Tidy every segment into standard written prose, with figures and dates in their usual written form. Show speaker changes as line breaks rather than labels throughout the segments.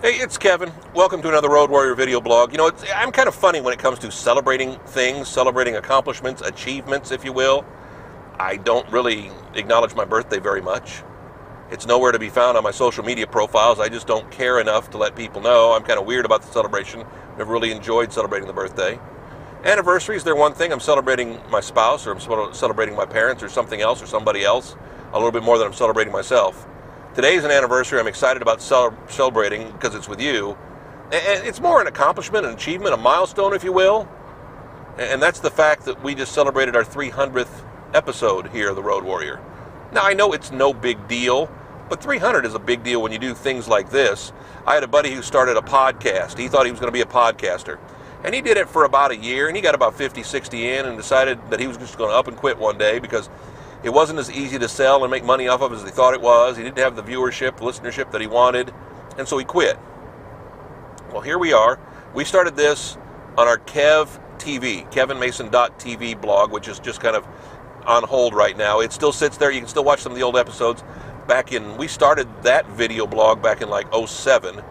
Hey, it's Kevin. Welcome to another Road Warrior video blog. I'm kind of funny when it comes to celebrating things, celebrating accomplishments, achievements, if you will. I don't really acknowledge my birthday very much. It's nowhere to be found on my social media profiles. I just don't care enough to let people know. I'm kind of weird about the celebration. Never really enjoyed celebrating the birthday. Anniversaries, they're one thing. I'm celebrating my spouse, or I'm celebrating my parents, or something else, or somebody else, a little bit more than I'm celebrating myself. Today's an anniversary I'm excited about celebrating because it's with you. And it's more an accomplishment, an achievement, a milestone, if you will. And that's the fact that we just celebrated our 300th episode here of The Road Warrior. Now, I know it's no big deal, but 300 is a big deal when you do things like this. I had a buddy who started a podcast. He thought he was going to be a podcaster. And he did it for about a year, and he got about 50, 60 in and decided that he was just going to up and quit one day because it wasn't as easy to sell and make money off of as he thought it was. He didn't have the viewership, listenership that he wanted, and so he quit. Well, here we are. We started this on our kevinmason.tv blog, which is just kind of on hold right now. It still sits there. You can still watch some of the old episodes. We started that video blog back in like 2007.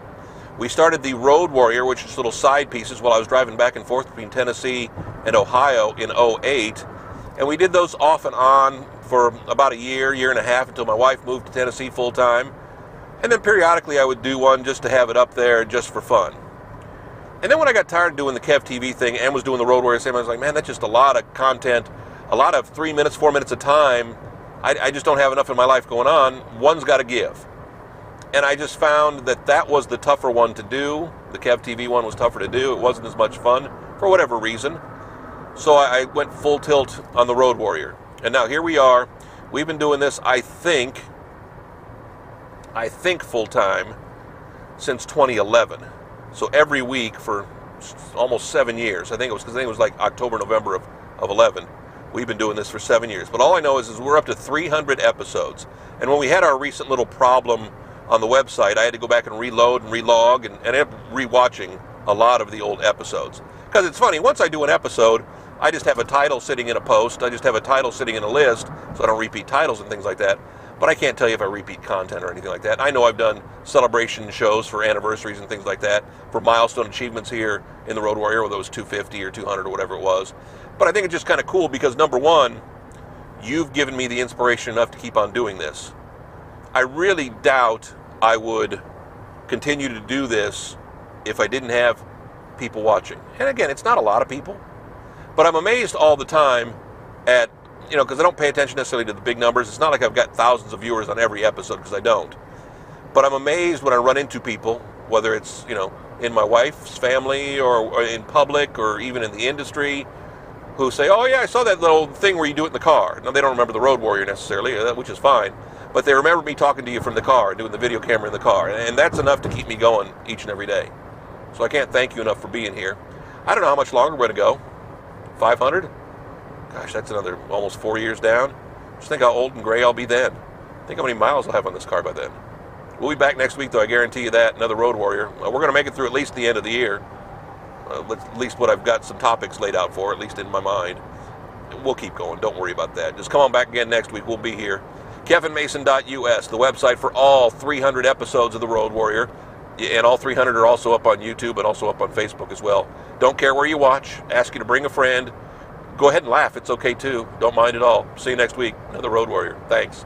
We started the Road Warrior, which is little side pieces while I was driving back and forth between Tennessee and Ohio in 2008. And we did those off and on for about a year and a half until my wife moved to Tennessee full time. And then periodically I would do one just to have it up there just for fun. And then when I got tired of doing the Kev TV thing and was doing the Road Warrior same, I was like, man, that's just a lot of content, a lot of 3 minutes, 4 minutes of time. I just don't have enough in my life going on. One's got to give. And I just found that was the tougher one to do. The Kev TV one was tougher to do. It wasn't as much fun for whatever reason. So I went full tilt on the Road Warrior. And now here we are. We've been doing this, I think full time since 2011. So every week for almost 7 years. I think it was like October, November of 11. We've been doing this for 7 years. But all I know is we're up to 300 episodes. And when we had our recent little problem on the website, I had to go back and reload and relog and end up rewatching a lot of the old episodes. Because it's funny, once I do an episode, I just have a title sitting in a post. I just have a title sitting in a list, so I don't repeat titles and things like that. But I can't tell you if I repeat content or anything like that. I know I've done celebration shows for anniversaries and things like that, for milestone achievements here in the Road Warrior, whether it was 250 or 200 or whatever it was. But I think it's just kind of cool because, number one, you've given me the inspiration enough to keep on doing this. I really doubt I would continue to do this if I didn't have people watching. And again, it's not a lot of people. But I'm amazed all the time at, because I don't pay attention necessarily to the big numbers. It's not like I've got thousands of viewers on every episode, because I don't. But I'm amazed when I run into people, whether it's, in my wife's family or in public or even in the industry, who say, oh yeah, I saw that little thing where you do it in the car. Now, they don't remember the Road Warrior necessarily, which is fine. But they remember me talking to you from the car, doing the video camera in the car. And that's enough to keep me going each and every day. So I can't thank you enough for being here. I don't know how much longer we're going to go. 500? Gosh, that's another almost 4 years down. Just think how old and gray I'll be then. Think how many miles I'll have on this car by then. We'll be back next week, though, I guarantee you that. Another Road Warrior. We're going to make it through at least the end of the year. At least what I've got some topics laid out for, at least in my mind. We'll keep going. Don't worry about that. Just come on back again next week. We'll be here. kevinmason.us, the website for all 300 episodes of The Road Warrior. And all 300 are also up on YouTube and also up on Facebook as well. Don't care where you watch. Ask you to bring a friend. Go ahead and laugh. It's okay too. Don't mind at all. See you next week. Another Road Warrior. Thanks.